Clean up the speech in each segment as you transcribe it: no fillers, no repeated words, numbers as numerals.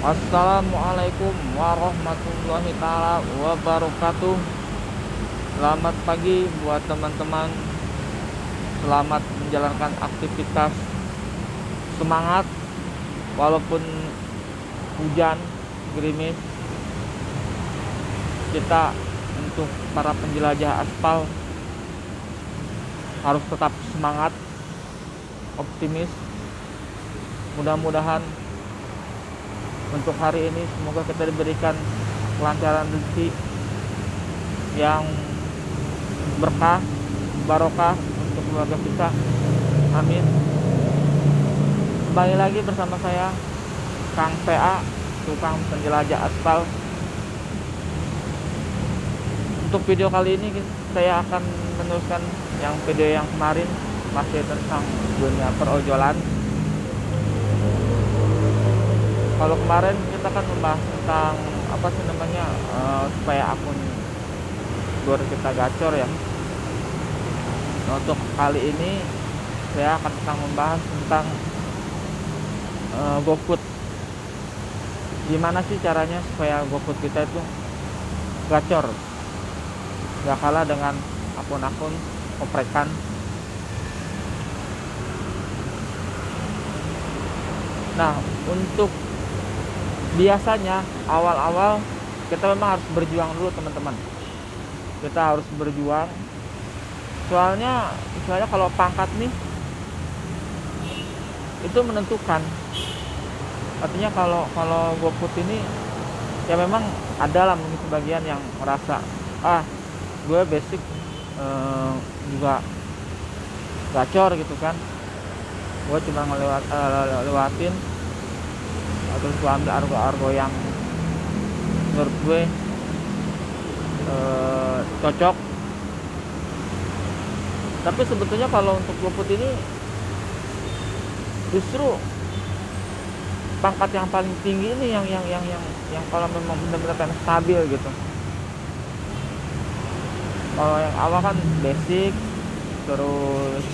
Assalamualaikum warahmatullahi taala wabarakatuh. Selamat pagi buat teman-teman. Selamat menjalankan aktivitas. Semangat walaupun hujan, gerimis. Kita untuk para penjelajah aspal harus tetap semangat, optimis. Mudah-mudahan untuk hari ini semoga kita diberikan kelancaran rezeki yang berkah, barokah untuk keluarga kita. Amin. Kembali lagi bersama saya Kang PA, tukang penjelajah aspal. Untuk video kali ini saya akan meneruskan yang video yang kemarin, masih tentang dunia perojolan. Kalau kemarin kita kan membahas tentang apa sih namanya, supaya akun Gor kita gacor ya. Nah, untuk kali ini saya akan membahas tentang GoFood. Gimana sih caranya supaya GoFood kita itu gacor, gak kalah dengan akun-akun oprekan. Nah, untuk biasanya awal-awal kita memang harus berjuang dulu, teman-teman. Kita harus berjuang. Soalnya kalau pangkat nih itu menentukan. Artinya kalau GoFood ini ya memang ada lah mungkin sebagian yang merasa gue basic juga gacor gitu kan. Gue cuma lewatin terus gue ambil argo-argo yang menurut gue cocok. Tapi sebetulnya kalau untuk GoFood ini justru pangkat yang paling tinggi ini yang kalau memang benar-benar stabil gitu. Kalau yang awal kan basic, terus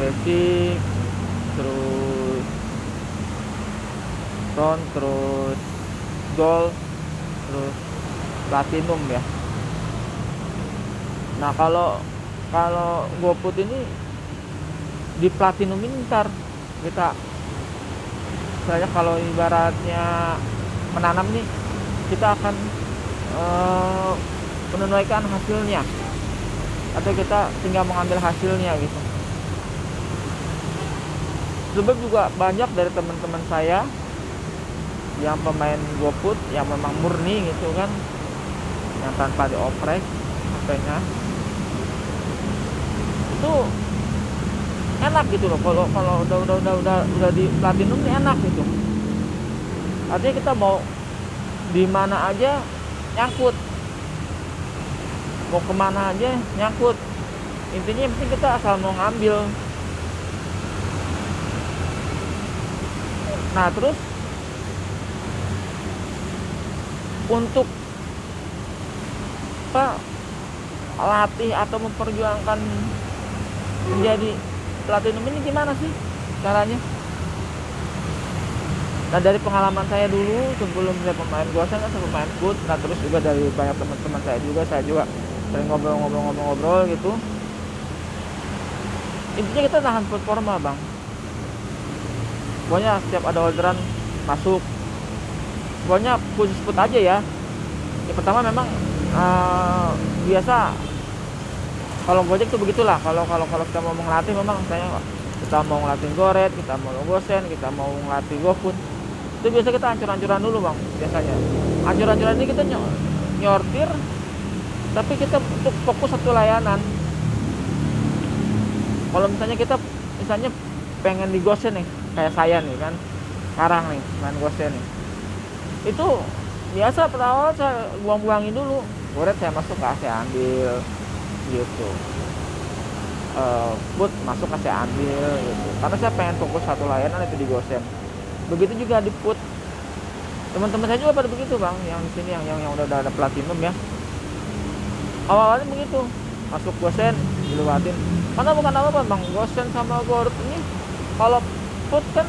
basic, terus front, terus gold, terus platinum ya. Nah, kalau GoFood ini di platinum ini ntar kita, misalnya kalau ibaratnya menanam nih, kita akan menunaikan hasilnya atau kita tinggal mengambil hasilnya gitu. Sebab juga banyak dari teman-teman saya yang pemain GoFood yang memang murni gitu kan, yang tanpa dioprek HP-nya, itu enak gitu loh. Kalau udah di platinum nih enak gitu. Artinya kita mau di mana aja nyangkut, mau kemana aja nyangkut. Intinya yang penting kita asal mau ngambil. Nah, terus untuk latih atau memperjuangkan menjadi platinum ini gimana sih caranya? Nah, dari pengalaman saya dulu sebelum saya pemain gosen kan, saya pemain food. Nah, terus juga dari banyak teman-teman saya juga sering ngobrol gitu. Intinya kita nahan performa, Bang. Pokoknya setiap ada orderan masuk, pokoknya push food aja ya. Yang pertama memang biasa kalau Gojek tuh begitulah. Kalau kita mau ngelatih, memang kita mau ngelatih Goret, kita mau gosen, kita mau ngelatih GoFood, itu biasa kita hancur-hancuran dulu, Bang. Biasanya hancur-hancuran ini kita nyortir, tapi kita untuk fokus satu layanan. Kalau misalnya pengen di gosen nih, kayak saya nih kan, sekarang nih main gosen nih, itu biasa pertama saya buang-buangin dulu. Goret saya masuk, saya ambil gitu. Food masuk, saya ambil gitu, karena saya pengen fokus satu layanan itu di gosen. Begitu juga di food, teman-teman saya juga pada begitu, Bang, yang di sini yang udah ada platinum ya. Awalnya begitu, masuk gosen dilewatin, karena bukan apa-apa, Bang. Gosen sama Gorut ini kalau knalpot kan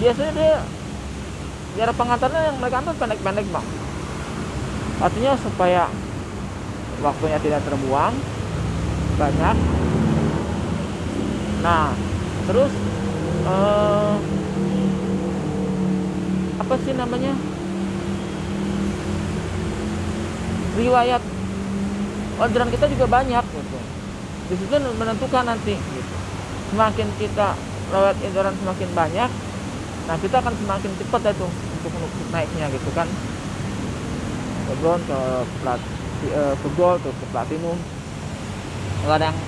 biasanya dia jarak pengantarnya yang mereka ambil pendek-pendek bang, artinya supaya waktunya tidak terbuang banyak. Nah terus apa sih namanya, riwayat orderan kita juga banyak gitu. Di situ menentukan nanti gitu. Semakin kita riwayat orderan semakin banyak, nah kita akan semakin cepat itu untuk naiknya gitu kan, ke bronze, ke gold, ke platinum. Kalau ada yang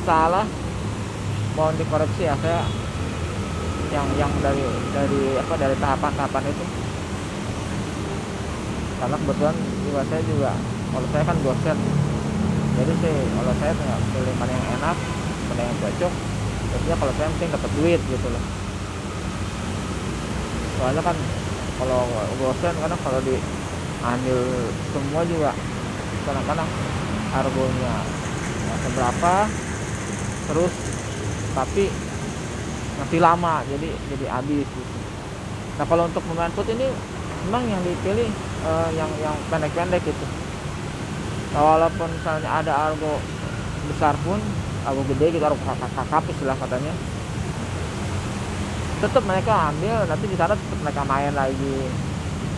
salah mohon dikoreksi ya, saya yang dari tahapan itu, karena kebetulan juga saya juga, kalau saya kan dosen, jadi sih kalau saya nggak pilih mana yang enak, mana yang cocok. Biasanya kalau saya penting dapat duit gitu loh. Soalnya kan kalau dosen kadang kalau diambil semua juga kadang-kadang harganya nggak seberapa, terus tapi nanti lama jadi habis gitu. Nah kalau untuk pemain foot ini memang yang dipilih yang pendek-pendek gitu. Nah, walaupun misalnya ada argo besar pun, argo gede gitu, argo kakap istilah katanya, tetap mereka ambil, nanti di sana tetap mereka main lagi.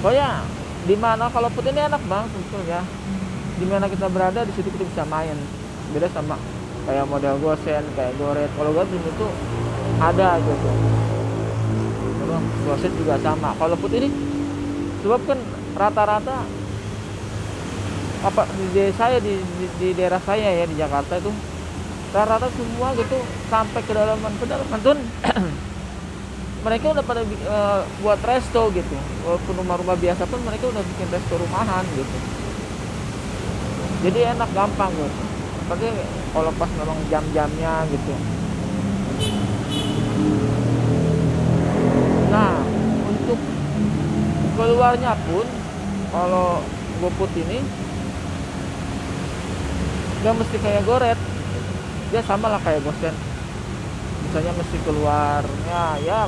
Pokoknya di mana kalau foot ini enak bang sebetulnya, di mana kita berada di situ kita bisa main. Beda sama kayak model gosen, kayak goret. Kalau goret itu ada gitu. Terus goset juga sama. Kalau foot ini sebab kan rata-rata apa di daerah saya ya di Jakarta itu rata-rata semua gitu sampai ke pedalaman tuh mereka udah pada buat resto gitu. Walaupun rumah-rumah biasa pun mereka udah bikin resto rumahan gitu. Jadi enak, gampang gitu. Tapi kalau pas memang jam-jamnya gitu. Nah untuk keluarnya pun kalau GoFood ini gak mesti kayak goret, dia sama lah kayak gosen. Misalnya mesti keluarnya ya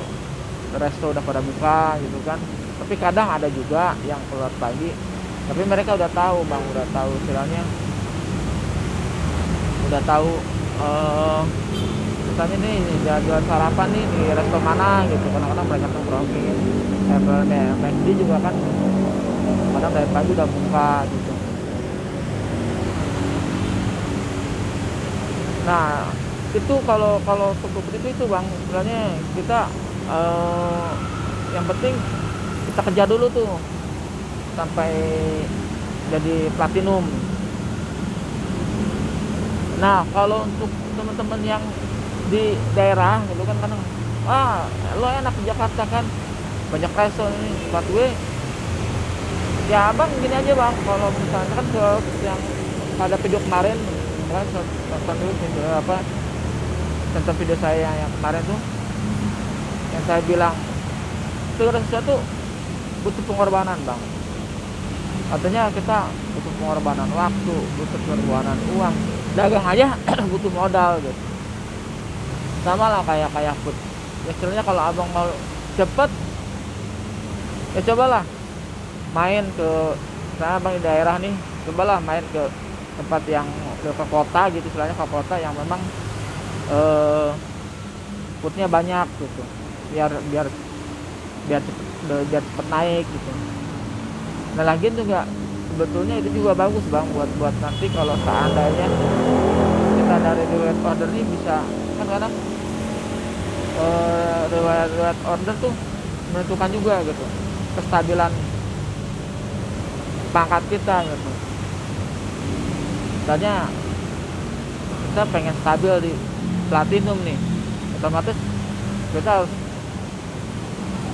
resto udah pada buka gitu kan, tapi kadang ada juga yang keluar pagi, tapi mereka udah tahu bang, udah tahu istilahnya, udah tahu misalnya nih jual sarapan nih di resto mana gitu. Kadang-kadang mereka nongkrongin, McD juga kan kadang dari pagi udah buka gitu. Nah itu kalau cukup itu bang, sebenarnya kita yang penting kita kejar dulu tuh sampai jadi platinum. Nah kalau untuk teman-teman yang di daerah gitu kan kadang lo enak di Jakarta kan banyak resto ini tempat gue ya bang, gini aja bang, kalau misalnya kan yang pada video kemarin kan nonton dulu video tentang video saya yang kemarin tuh, yang saya bilang segala sesuatu butuh pengorbanan bang. Artinya kita butuh pengorbanan waktu, butuh pengorbanan uang. Dagang aja butuh modal gitu. Sama lah kayak food. Ya istilahnya kalau abang mau cepet, ya cobalah main ke sana abang di daerah nih, cobalah main ke tempat yang ke kota gitu, istilahnya ke kota yang memang foodnya banyak gitu, biar cepet naik gitu. Nah lagian juga sebetulnya itu juga bagus bang buat nanti kalau seandainya kita dari riwayat order ini bisa kan kadang riwayat order tuh menentukan juga gitu kestabilan pangkat kita gitu. Misalnya kita pengen stabil di platinum nih, otomatis kita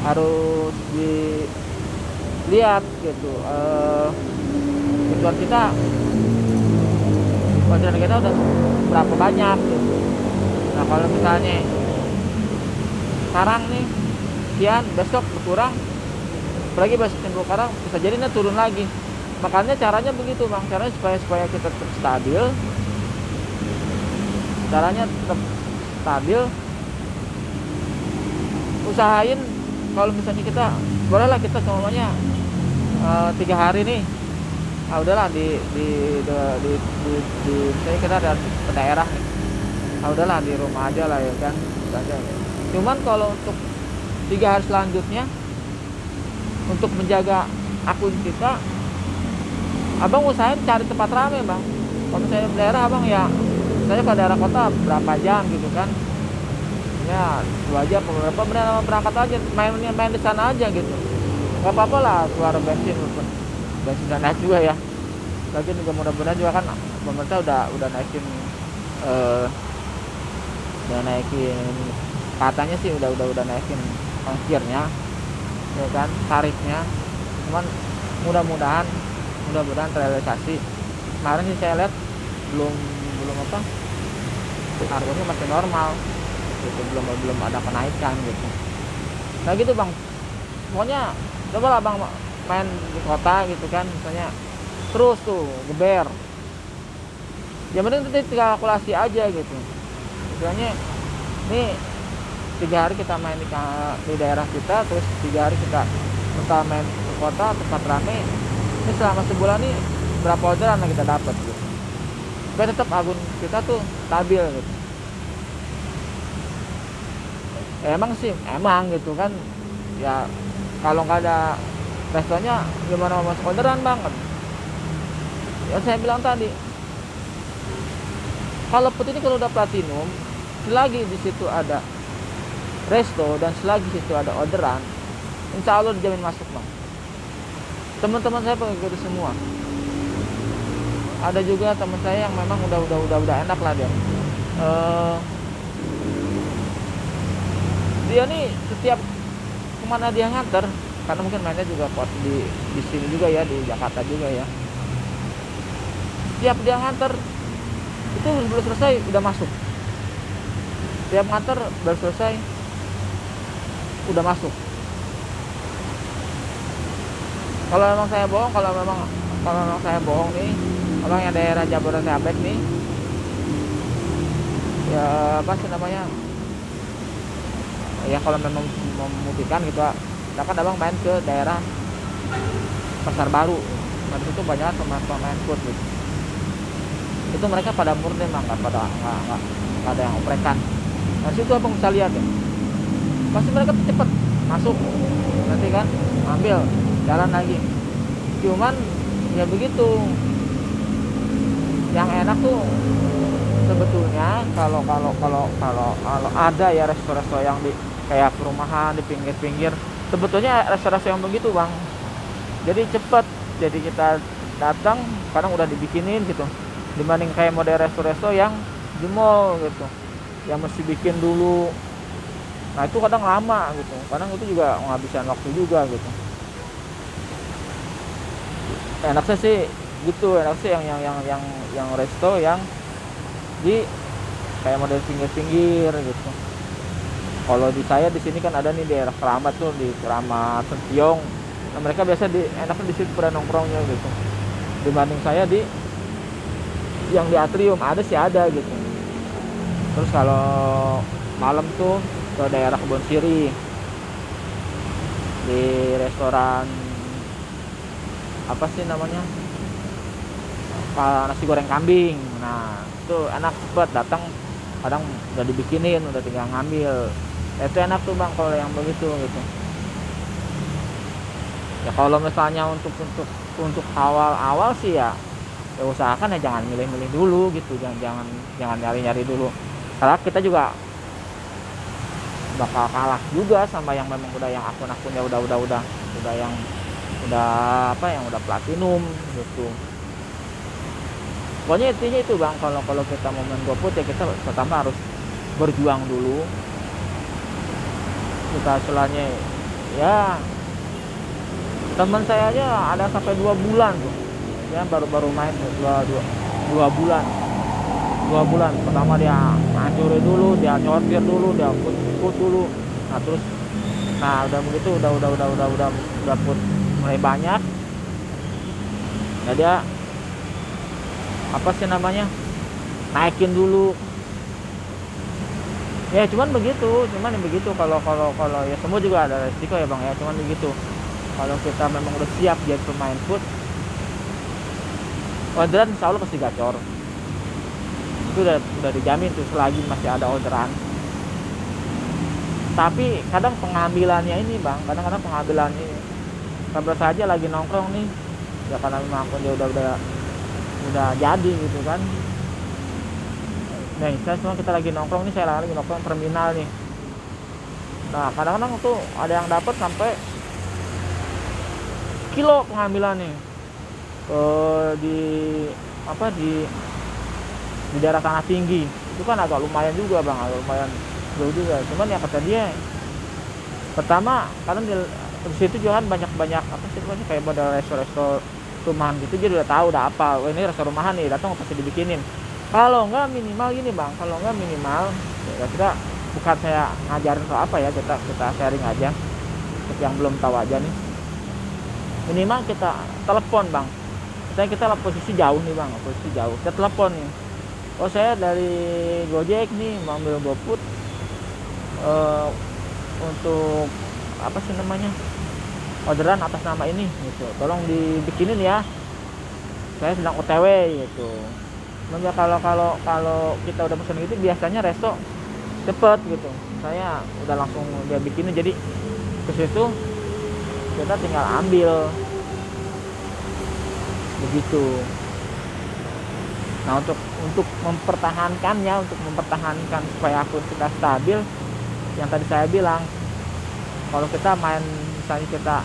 harus dilihat gitu kecuali kita orderan kita udah berapa banyak gitu. Nah kalau misalnya sekarang nih sekian, besok berkurang, apalagi besok yang berkurang bisa jadi turun lagi. Makanya caranya begitu bang, caranya supaya kita tetap stabil, caranya tetap stabil usahain kalau misalnya kita bolehlah kita semuanya 3 hari nih, udahlah di misalnya kita ada ke daerah nih, udahlah di rumah aja lah ya kan, saja. Cuman kalau untuk 3 hari selanjutnya untuk menjaga akun kita, abang usahain cari tempat rame bang. Kalau misalnya di daerah abang ya, saya ke daerah kota berapa jam gitu kan, ya 2 jam beberapa benar berangkat aja, main di sana aja gitu, nggak apa-apa lah keluar bensin walaupun bensin udah naik juga ya. Lagi juga mudah-mudahan juga kan pemerintah udah naikin katanya sih udah naikin ongkirnya ya kan, tarifnya. Cuman mudah-mudahan terrealisasi. Kemarin sih saya lihat belum apa, harganya masih normal gitu, belum ada kenaikan gitu. Nah gitu bang, pokoknya coba lah bang main di kota gitu kan, misalnya terus tuh geber, yang penting nanti kalkulasi aja gitu. Misalnya nih 3 hari kita main di daerah kita, terus 3 hari kita main ke kota tempat rame, ini selama sebulan nih berapa orderan yang kita dapat gitu, supaya tetap akun kita tuh stabil gitu. Emang sih emang gitu kan ya, kalau nggak ada restonya gimana mau masuk orderan banget ya. Saya bilang tadi, kalau put ini kalau udah platinum, selagi di situ ada resto dan selagi di situ ada orderan, insya Allah dijamin masuk bang. Teman-teman saya pakai gitu semua. Ada juga teman saya yang memang udah enak lah dia. Dia nih setiap kemana dia nganter, karena mungkin mainnya juga pos di sini juga ya, di Jakarta juga ya. Setiap dia nganter itu belum selesai udah masuk. Setiap nganter baru selesai udah masuk. Kalau memang saya bohong nih, orang yang daerah Jabodetabek nih, ya apa sih namanya, ya kalau memang memungkinkan gitu, dapat abang main ke daerah Pasar Baru. Nah itu banyak pemain food gitu. Itu mereka pada murni emang nggak ada yang oprekan. Nah situ abang bisa lihat ya, pasti mereka tuh cepet masuk, nanti kan ambil jalan lagi. Cuman ya begitu, yang enak tuh sebetulnya kalau ada ya resto-resto yang di kayak perumahan di pinggir-pinggir, sebetulnya resto-resto yang begitu bang, jadi cepet, jadi kita datang kadang udah dibikinin gitu, dibanding kayak model resto-resto yang di mall gitu, yang mesti bikin dulu. Nah itu kadang lama gitu, kadang itu juga menghabiskan waktu juga gitu. Enaknya sih gitu, enak sih yang resto yang di kayak model pinggir-pinggir gitu. Kalau di saya di sini kan ada nih daerah Keramat tuh, di Keramat Sentiong. Nah, mereka biasa enaknya di situ pada nongkrongnya gitu. Dibanding saya di yang di atrium ada gitu. Terus kalau malam tuh ke daerah Kebon Siri, di restoran apa sih namanya, nasi goreng kambing. Nah itu enak, cepet datang, kadang udah dibikinin, udah tinggal ngambil. Itu enak tuh bang kalau yang begitu gitu ya. Kalau misalnya untuk awal sih ya usahakan ya jangan milih-milih dulu gitu, jangan nyari-nyari dulu, karena kita juga bakal kalah juga sama yang memang udah yang akun-akunnya yang udah platinum gitu. Pokoknya intinya itu bang, kalau kita mau main GoFood ya kita pertama harus berjuang dulu. Kita selanya ya, teman saya aja ada sampai 2 bulan tuh ya, baru main 2 bulan. Pertama dia hancurin dulu, dia nyortir dulu, dia put dulu. Nah terus udah begitu udah put mulai banyak. Nah dia apa sih namanya, naikin dulu Ya cuman begitu kalau ya semua juga ada resiko ya Bang ya, cuman begitu. Kalau kita memang udah siap jadi pemain food, orderan insya Allah pasti gacor. Itu udah dijamin tuh selagi masih ada orderan. Tapi kadang pengambilannya ini Bang, kadang-kadang pengambilannya ini. Kalau saja lagi nongkrong nih, ya karena memang dia udah jadi gitu kan. Nah, kita lagi nongkrong nih, saya lagi nongkrong terminal nih. Nah, kadang-kadang tuh ada yang dapat sampai kilo pengambilan nih. Di apa di daerah Tanah Tinggi. Itu kan agak lumayan juga Bang, agak lumayan jauh juga. Cuman ya kata dia pertama karena di situ juga kan banyak apa sih namanya kayak model resto rumahan gitu, dia udah tahu udah apa, oh, ini resto rumahan nih, datang pasti dibikinin. Kalau enggak minimal gini Bang, kalau enggak minimal ya kita bukan saya ngajarin atau apa ya, kita sharing aja untuk yang belum tahu aja nih. Minimal kita telepon Bang. Kita posisi jauh nih Bang, posisi jauh. Kita telepon nih. Oh saya dari Gojek nih mau ambil GoFood untuk apa sih namanya? Orderan atas nama ini gitu. Tolong dibikinin ya. Saya sedang OTW gitu. Nah, kalau kita udah pesen gitu biasanya resto cepet gitu. Saya udah langsung dia bikinin, jadi ke situ kita tinggal ambil begitu. Nah, untuk mempertahankan supaya akun kita stabil, yang tadi saya bilang, kalau kita main, misalnya kita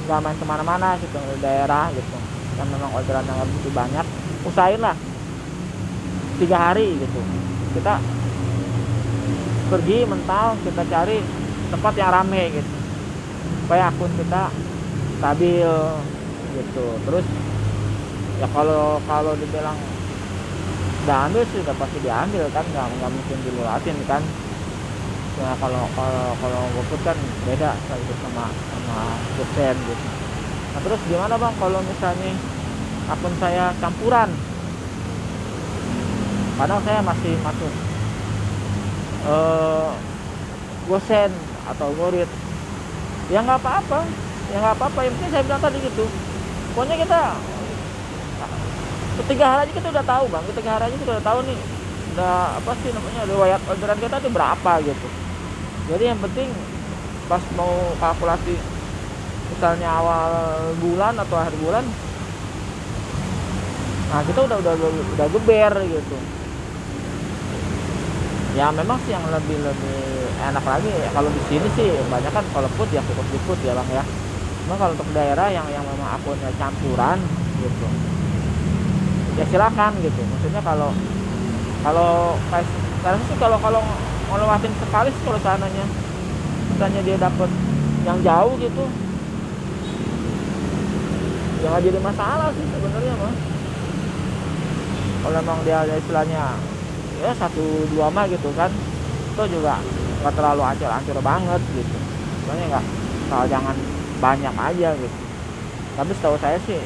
nggak main kemana-mana gitu di daerah gitu, yang memang orderan yang begitu banyak, usahain lah 3 hari gitu kita pergi mental, kita cari tempat yang rame gitu supaya akun kita stabil gitu. Terus ya kalau dibilang udah ambil sih udah pasti diambil kan, nggak mungkin dilulatin kan ya. Kalau GoFood kan beda gitu sama GoSend gitu. Nah terus gimana Bang kalau misalnya akun saya campuran, padahal saya masih masuk GoSend atau GoRead, ya nggak apa-apa, yang penting saya bilang tadi gitu, pokoknya kita 3 hari aja kita udah tahu Bang, 3 hari aja kita udah tahu nih, udah apa sih namanya, riwayat orderan kita tuh berapa gitu. Jadi yang penting pas mau kalkulasi misalnya awal bulan atau akhir bulan, nah kita udah geber gitu. Ya memang sih yang lebih enak lagi ya, kalau di sini sih banyak kan kalau food ya cukup di food ya Bang ya. Cuma kalau untuk daerah yang memang akunnya campuran gitu, ya silakan gitu. Maksudnya kalau sih kalau ngelewatin sekali sih, kalau sananya misalnya dia dapat yang jauh gitu, ya nggak jadi masalah sih sebenarnya mah. Kalau memang dia ada istilahnya ya 1-2 mah gitu kan, itu juga nggak terlalu ancur banget gitu. Soalnya nggak, kalau jangan banyak aja gitu. Tapi setahu saya sih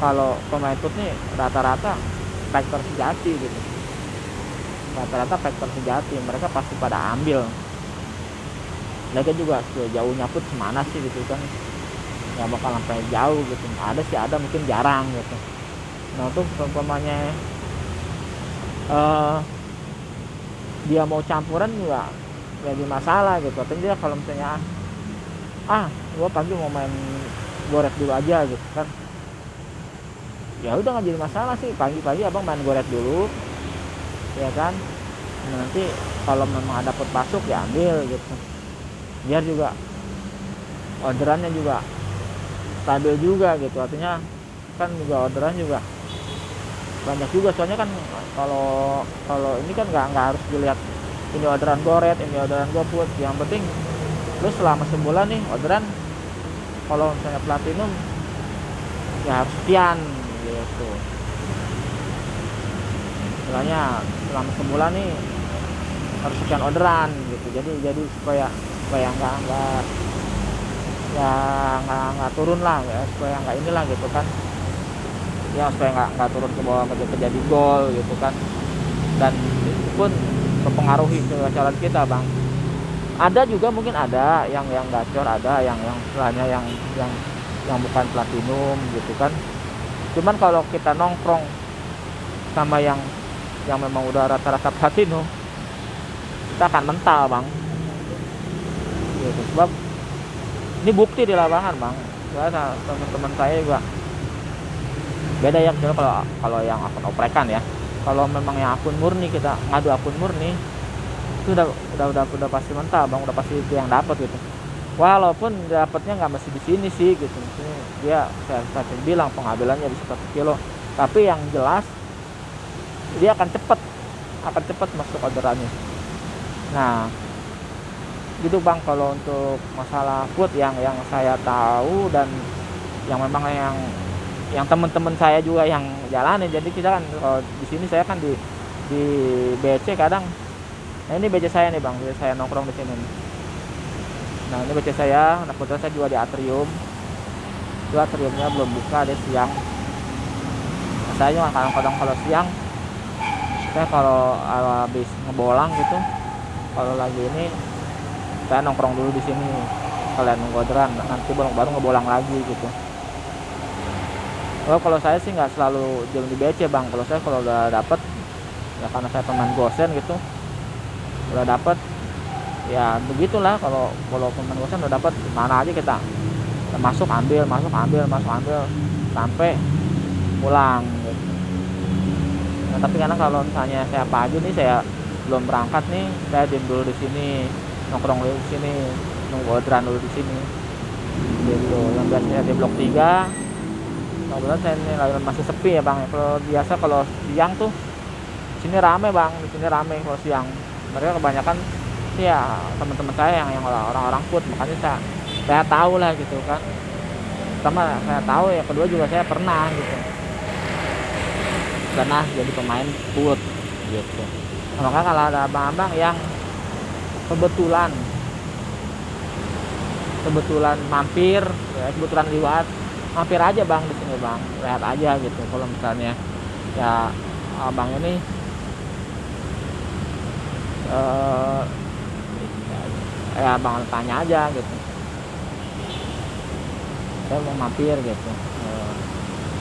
kalau pemain food nih rata-rata factor sejati gitu, mereka pasti pada ambil. Mereka juga jauhnya food semana sih gitu kan, nggak bakal sampai jauh gitu. Ada mungkin jarang gitu. Nah untuk umpamanya dia mau campuran juga jadi masalah gitu. Tapi dia kalau misalnya gua pagi mau main GoRed dulu aja gitu kan, ya udah nggak jadi masalah sih, pagi-pagi abang main GoRed dulu ya kan. Nanti kalau memang ada dapat masuk ya ambil gitu, biar juga orderannya juga stabil juga gitu. Artinya kan juga orderan juga banyak juga, soalnya kan kalau ini kan nggak harus dilihat ini orderan GoRed, ini orderan GoFood. Yang penting lu selama sebulan nih orderan, kalau misalnya platinum ya harus sekian gitu. Misalnya selama sebulan nih harus sekian orderan gitu. Jadi supaya nggak turun lah ya, supaya nggak inilah gitu kan ya, supaya nggak turun ke bawah, jadi gol gitu kan. Dan itu pun mempengaruhi kegacoran kita bang. Ada juga mungkin ada yang gacor, ada yang istilahnya yang bukan platinum gitu kan. Cuman kalau kita nongkrong sama yang memang udah rata-rata platinum, kita akan mental bang gitu. Sebab ini bukti di lapangan bang. Ya, teman-teman saya juga beda ya. Kalau yang akun oprekan ya, kalau memang yang akun murni, kita ngadu akun murni, itu udah pasti mental bang, udah pasti itu yang dapat gitu. Walaupun dapatnya nggak mesti di sini sih gitu. Maksudnya dia saya bilang pengambilannya bisa 1 kilo, tapi yang jelas dia akan cepat masuk orderannya. Nah gitu bang, kalau untuk masalah food yang saya tahu dan yang memang yang teman-teman saya juga yang jalanin. Jadi kita kan kalau di sini saya kan di BC kadang. Nah ini BC saya nih bang, jadi saya nongkrong di sini. Nah ini BC saya, nah kebetulan saya juga di atrium. Itu atriumnya belum buka, dia siang. Nah, saya juga kadang-kadang kalau siang, saya kalau habis ngebolang gitu, kalau lagi ini saya nongkrong dulu di sini, kalian nunggu orderan, nanti baru ngebolang lagi gitu. Kalau saya sih nggak selalu jalan di BC bang. Kalau saya kalau udah dapet, ya karena saya pemain gosen gitu, udah dapet ya begitulah. Kalau pemain gosen udah dapet, mana aja kita masuk ambil sampai pulang gitu. Nah, tapi karena kalau misalnya saya pagi nih, saya belum berangkat nih, saya diem dulu di sini, nongkrong dulu di sini, nunggu orderan dulu di sini gitu. Yang biasanya di blok 3, kebetulan saya ini masih sepi ya bang. Kalau biasa kalau siang tuh sini rame bang, di sini rame kalau siang. Mereka kebanyakan sih ya teman-teman saya yang orang-orang food, makanya saya tahu lah gitu kan. Pertama saya tahu, ya kedua juga saya pernah gitu, pernah jadi pemain food gitu. Nah, maka kalau ada abang-abang yang kebetulan mampir, ya, kebetulan lewat, mampir aja bang di sini bang, lihat aja gitu. Kalau misalnya ya abang ini ya abang tanya aja gitu, saya mau mampir gitu.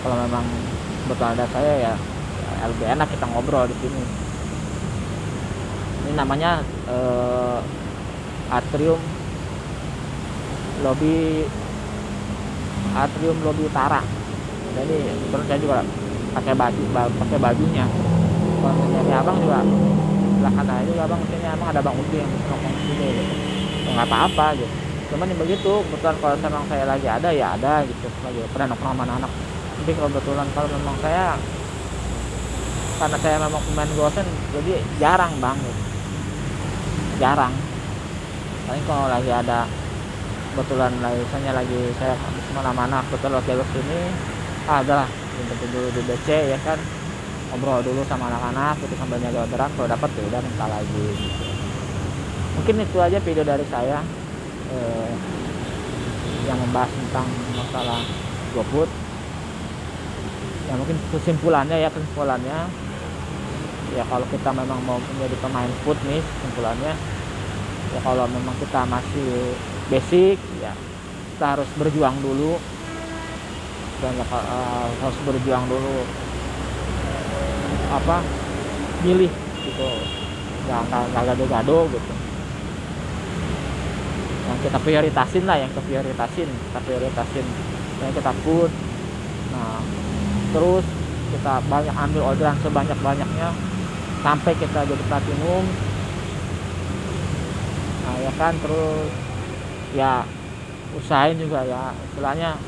Kalau memang betul ada saya ya lebih enak kita ngobrol di sini. Ini namanya atrium lobby utara. Jadi terus saya juga pakai bajunya. Kalau misalnya abang juga silahkan aja juga abang, sini emang ada bang Uti yang nongkrong di sini gitu. Nggak apa-apa gitu. Cuman yang begitu kebetulan kalau memang saya lagi ada ya ada gitu, lagi pernah nongkrong sama anak. Jadi kebetulan kalau memang saya, karena saya memang pemain gosen, jadi jarang bang gitu. Jarang. Paling kalau lagi ada kebetulan misalnya lagi saya habis mana-mana, kebetulan lagi ke sini, adalah jemput dulu di BC ya kan, ngobrol dulu sama anak-anak gitu sambil nyari orderan. Kalau dapat ya udah minta lagi gitu. Mungkin itu aja video dari saya yang membahas tentang masalah GoFood. Ya mungkin kesimpulannya ya kalau kita memang mau menjadi pemain food nih, kesimpulannya ya kalau memang kita masih basic ya kita harus berjuang dulu, dan harus berjuang dulu milih gitu, nggak gado-gado gitu. Yang kita prioritasin yang kita food. Nah terus kita banyak ambil orderan sebanyak-banyaknya sampai kita jadi platinum. Nah ya kan, terus ya usahain juga ya, istilahnya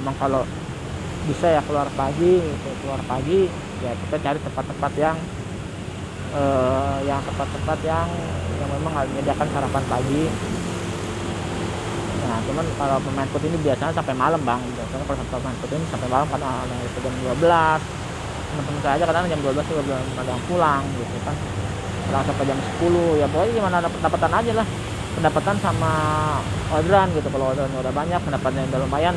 memang kalau bisa ya keluar pagi ya kita cari tempat-tempat yang memang menyediakan sarapan pagi. Nah cuman kalau pemain food ini biasanya sampai malam bang. Biasanya kalau pemain food ini sampai malam karena jam 12. Teman-teman saya aja kadang jam 12 juga belum ada yang pulang gitu kan. Pulang sampai jam 10 ya, pokoknya gimana pendapatan aja lah, pendapatan sama orderan gitu. Kalau orderan udah banyak, pendapatannya udah lumayan,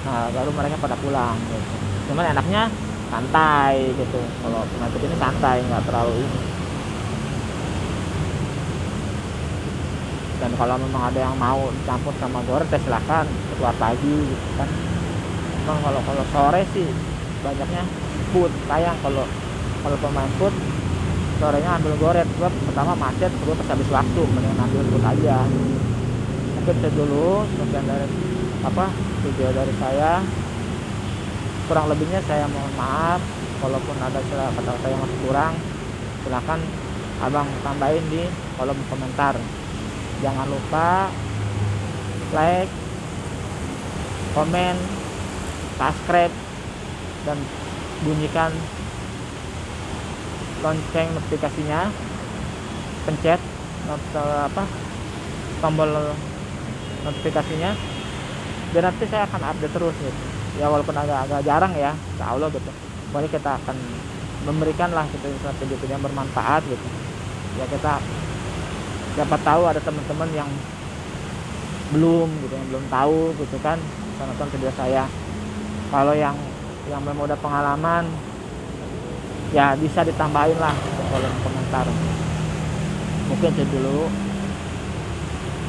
nah baru mereka pada pulang gitu. Cuman enaknya santai gitu, kalau pemain food ini santai, nggak terlalu ini. Dan kalau memang ada yang mau dicampur sama goret ya silahkan keluar pagi gitu kan. Memang kalau sore sih banyaknya food, sayang kalau pemain food sorenya ambil goret, sebab pertama macet, terus habis waktu, mending ambil food aja. Mungkin itu dulu sekian dari video dari saya. Kurang lebihnya saya mohon maaf, walaupun ada kata-kata yang masih kurang, silahkan abang tambahin di kolom komentar. Jangan lupa like, komen, subscribe, dan bunyikan lonceng notifikasinya, pencet tombol notifikasinya, dan nanti saya akan update terus gitu ya, walaupun agak jarang ya, insya Allah gitu. Pokoknya kita akan memberikan lah gitu video yang bermanfaat gitu ya. Kita siapa tahu ada teman-teman yang belum tahu gitu kan, bisa nonton video saya. Kalau yang memang udah pengalaman ya bisa ditambahin lah di kolom komentar. Mungkin itu dulu.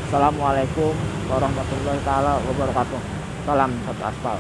Assalamualaikum warahmatullahi wabarakatuh. Salam satu aspal.